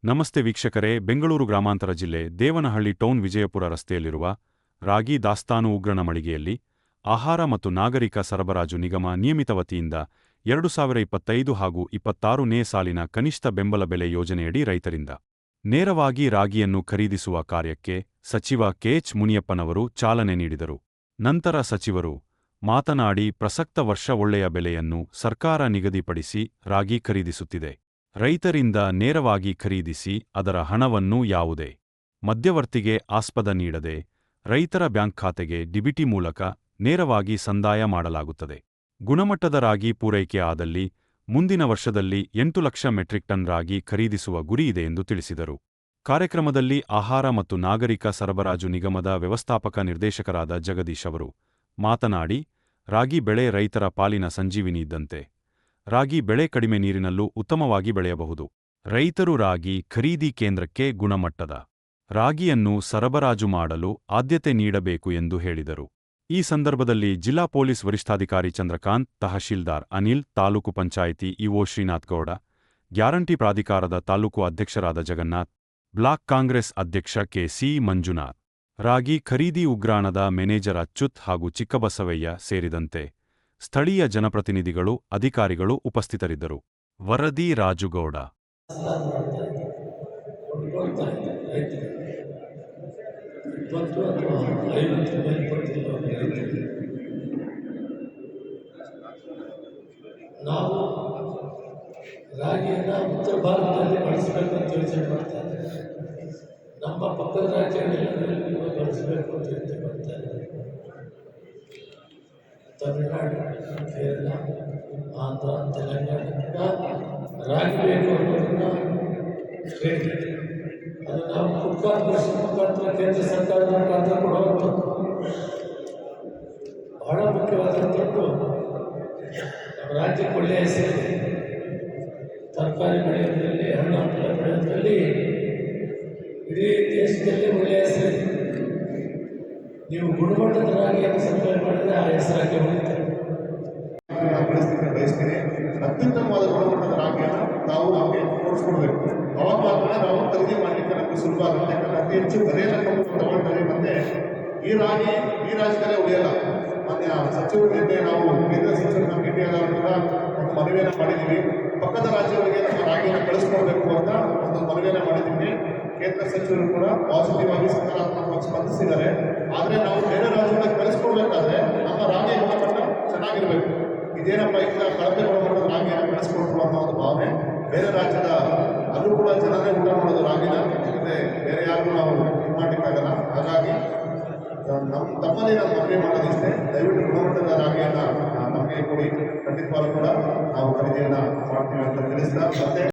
ನಮಸ್ತೆ ವೀಕ್ಷಕರೇ, ಬೆಂಗಳೂರು ಗ್ರಾಮಾಂತರ ಜಿಲ್ಲೆ ದೇವನಹಳ್ಳಿ ಟೌನ್ ವಿಜಯಪುರ ರಸ್ತೆಯಲ್ಲಿರುವ ರಾಗಿ ದಾಸ್ತಾನು ಉಗ್ರಾಣ ಮಳಿಗೆಯಲ್ಲಿ ಆಹಾರ ಮತ್ತು ನಾಗರಿಕ ಸರಬರಾಜು ನಿಗಮ ನಿಯಮಿತ ವತಿಯಿಂದ 2025 ಹಾಗೂ 26ನೇ ಸಾಲಿನ ಕನಿಷ್ಠ ಬೆಂಬಲ ಬೆಲೆ ಯೋಜನೆಯಡಿ ರೈತರಿಂದ ನೇರವಾಗಿ ರಾಗಿಯನ್ನು ಖರೀದಿಸುವ ಕಾರ್ಯಕ್ಕೆ ಸಚಿವ ಕೆಎಚ್ ಮುನಿಯಪ್ಪನವರು ಚಾಲನೆ ನೀಡಿದರು. ನಂತರ ಸಚಿವರು ಮಾತನಾಡಿ, ಪ್ರಸಕ್ತ ವರ್ಷ ಒಳ್ಳೆಯ ಬೆಲೆಯನ್ನು ಸರ್ಕಾರ ನಿಗದಿಪಡಿಸಿ ರಾಗಿ ಖರೀದಿಸುತ್ತಿದೆ. ರೈತರಿಂದ ನೇರವಾಗಿ ಖರೀದಿಸಿ ಅದರ ಹಣವನ್ನು ಯಾವುದೇ ಮಧ್ಯವರ್ತಿಗೆ ಆಸ್ಪದ ನೀಡದೆ ರೈತರ ಬ್ಯಾಂಕ್ ಖಾತೆಗೆ ಡಿಬಿಟಿ ಮೂಲಕ ನೇರವಾಗಿ ಸಂದಾಯ ಮಾಡಲಾಗುತ್ತದೆ. ಗುಣಮಟ್ಟದ ರಾಗಿ ಪೂರೈಕೆ ಆದಲ್ಲಿ ಮುಂದಿನ ವರ್ಷದಲ್ಲಿ 8 ಲಕ್ಷ ಮೆಟ್ರಿಕ್ ಟನ್ ರಾಗಿ ಖರೀದಿಸುವ ಗುರಿಯಿದೆ ಎಂದು ತಿಳಿಸಿದರು. ಕಾರ್ಯಕ್ರಮದಲ್ಲಿ ಆಹಾರ ಮತ್ತು ನಾಗರಿಕ ಸರಬರಾಜು ನಿಗಮದ ವ್ಯವಸ್ಥಾಪಕ ನಿರ್ದೇಶಕರಾದ ಜಗದೀಶ್ ಅವರು ಮಾತನಾಡಿ, ರಾಗಿ ಬೆಳೆ ರೈತರ ಪಾಲಿನ ಸಂಜೀವಿನಿ ಇದ್ದಂತೆ. ರಾಗಿ ಬೆಳೆ ಕಡಿಮೆ ನೀರಿನಲ್ಲೂ ಉತ್ತಮವಾಗಿ ಬೆಳೆಯಬಹುದು. ರೈತರು ರಾಗಿ ಖರೀದಿ ಕೇಂದ್ರಕ್ಕೆ ಗುಣಮಟ್ಟದ ರಾಗಿಯನ್ನು ಸರಬರಾಜು ಮಾಡಲು ಆದ್ಯತೆ ನೀಡಬೇಕು ಎಂದು ಹೇಳಿದರು. ಈ ಸಂದರ್ಭದಲ್ಲಿ ಜಿಲ್ಲಾ ಪೊಲೀಸ್ ವರಿಷ್ಠಾಧಿಕಾರಿ ಚಂದ್ರಕಾಂತ್, ತಹಶೀಲ್ದಾರ್ ಅನಿಲ್, ತಾಲೂಕು ಪಂಚಾಯಿತಿ ಇಒ ಶ್ರೀನಾಥ್ಗೌಡ, ಗ್ಯಾರಂಟಿ ಪ್ರಾಧಿಕಾರದ ತಾಲೂಕು ಅಧ್ಯಕ್ಷರಾದ ಜಗನ್ನಾಥ್, ಬ್ಲಾಕ್ ಕಾಂಗ್ರೆಸ್ ಅಧ್ಯಕ್ಷ ಕೆ.ಸಿ. ಮಂಜುನಾಥ್, ರಾಗಿ ಖರೀದಿ ಉಗ್ರಾಣದ ಮ್ಯಾನೇಜರ್ ಅಚ್ಯುತ್ ಹಾಗೂ ಚಿಕ್ಕಬಸವಯ್ಯ ಸೇರಿದಂತೆ ಸ್ಥಳೀಯ ಜನಪ್ರತಿನಿಧಿಗಳು, ಅಧಿಕಾರಿಗಳು ಉಪಸ್ಥಿತರಿದ್ದರು. ವರದಿ ರಾಜುಗೌಡ. ನಾವು ರಾಗಿಯನ್ನು ಉತ್ತರ ಭಾರತದಲ್ಲಿ ಬಳಸಬೇಕು ಅಂತ ಯೋಚನೆ ಮಾಡ್ತಾ ಇದ್ದೇವೆ. ನಮ್ಮ ಪಕ್ಕದ ರಾಜ್ಯಗಳಲ್ಲಿ ಬಳಸಬೇಕು ಅಂತ ಯೋಚನೆ ಮಾಡ್ತಾ ಇದ್ದೇವೆ. ತಮಿಳುನಾಡು, ಕೇರಳ, ಆಂಧ್ರ, ತೆಲಂಗಾಣ ರಾಗಿ ಬೇಕು ಅನ್ನೋದನ್ನು ಹೇಳಿ ಅದು ನಾವು ಫುಡ್ ಕಾರ್ಪೊರೇಷನ್ ಮುಖಾಂತರ ಕೇಂದ್ರ ಸರ್ಕಾರದ ಮುಖಾಂತರ ಕೊಡುವಂಥದ್ದು ಬಹಳ ಮುಖ್ಯವಾದಂಥದ್ದು. ನಮ್ಮ ರಾಜ್ಯಕ್ಕೆ ಒಳ್ಳೆಯ ಹೆಸರಿದೆ. ತರಕಾರಿ ಬೆಳೆಯೋದ್ರಲ್ಲಿ, ಹಣ್ಣು ಹಂಪಲ ಬೆಳೆಯೋದ್ರಲ್ಲಿ ಇಡೀ ದೇಶದಲ್ಲಿ ಒಳ್ಳೆಯ ಹೆಸರಿದೆ. ನೀವು ಗುಣಮಟ್ಟದ ರಾಗಿಯನ್ನು ಸಪ್ಲೈ ಮಾಡಿದರೆ ಆ ಹೆಸರಾಗಿ ಉಳಿಯುತ್ತೆ. ಬಯಸ್ತೀನಿ. ಅತ್ಯುತ್ತಮವಾದ ಗುಣಮಟ್ಟದ ರಾಗಿಯನ್ನು ನಾವು ನಮಗೆ ತೋರಿಸ್ಕೊಡ್ಬೇಕು. ಅವಾಗ ಮಾತ್ರ ನಾವು ಖರೀದಿ ಮಾಡಲಿಕ್ಕೆ ನಮಗೆ ಸುಲಭ ಆಗುತ್ತೆ. ಯಾಕಂದರೆ ಅತಿ ಹೆಚ್ಚು ಬೆಲೆಯನ್ನು ತಗೊಳ್ತಾರೆ. ಮತ್ತೆ ಈ ರಾಜ್ಯದಲ್ಲೇ ಉಳಿಯಲ್ಲ. ಮಾನ್ಯ ಸಚಿವರು ನಿನ್ನೆ ನಾವು ಕೇಂದ್ರ ಸಚಿವರನ್ನ ಭೇಟಿಯಾದಾಗ ಕೂಡ ಒಂದು ಮನವಿಯನ್ನು ಮಾಡಿದ್ದೀವಿ. ಪಕ್ಕದ ರಾಜ್ಯಗಳಿಗೆ ನಮ್ಮ ರಾಗಿಯನ್ನು ಕಳಿಸ್ಕೊಡ್ಬೇಕು ಅಂತ ಒಂದು ಮನವಿಯನ್ನು ಮಾಡಿದ್ದೀವಿ. ಕೇಂದ್ರ ಸಚಿವರು ಕೂಡ ಪಾಸಿಟಿವ್ ಆಗಿ ಸಕಾರಾತ್ಮಕವಾಗಿ ಸ್ಪಂದಿಸಿದ್ದಾರೆ. ಆದರೆ ನಾವು ಬೇರೆ ರಾಜ್ಯಗಳಿಗೆ ಕಳಿಸ್ಕೊಡ್ಬೇಕಾದ್ರೆ ನಮ್ಮ ರಾಗಿ ಗುಣಮಟ್ಟ ಚೆನ್ನಾಗಿರಬೇಕು. ಇದೇನಪ್ಪ ಈಗ ಕಳಪೆ ಗುಣಮಟ್ಟದ ರಾಗಿಯನ್ನು ಕಳಿಸ್ಕೊಟ್ರು ಅನ್ನೋ ಒಂದು ಭಾವನೆ ಬೇರೆ ರಾಜ್ಯದ ಅದು ಕೂಡ ಜನರೇ ಊಟ ಮಾಡೋದು ರಾಗಿನ. ಯಾಕಂದರೆ ಬೇರೆ ಯಾರಿಗೂ ನಾವು ಇದು ಮಾಡಲಿಕ್ಕಾಗಲ್ಲ. ಹಾಗಾಗಿ ತಮ್ಮಲ್ಲಿ ನಾವು ಮನವಿ ಮಾಡೋದಿಷ್ಟೇ, ದಯವಿಟ್ಟು ಗುಣಮಟ್ಟದ ರಾಗಿಯನ್ನು ನಮಗೆ ಕೊಡಿ. ಖಂಡಿತವಾಗ್ಲೂ ಕೂಡ ನಾವು ಖರೀದಿಯನ್ನು ಮಾಡ್ತೀವಿ ಅಂತ ತಿಳಿಸ್ತಾ ಮತ್ತೆ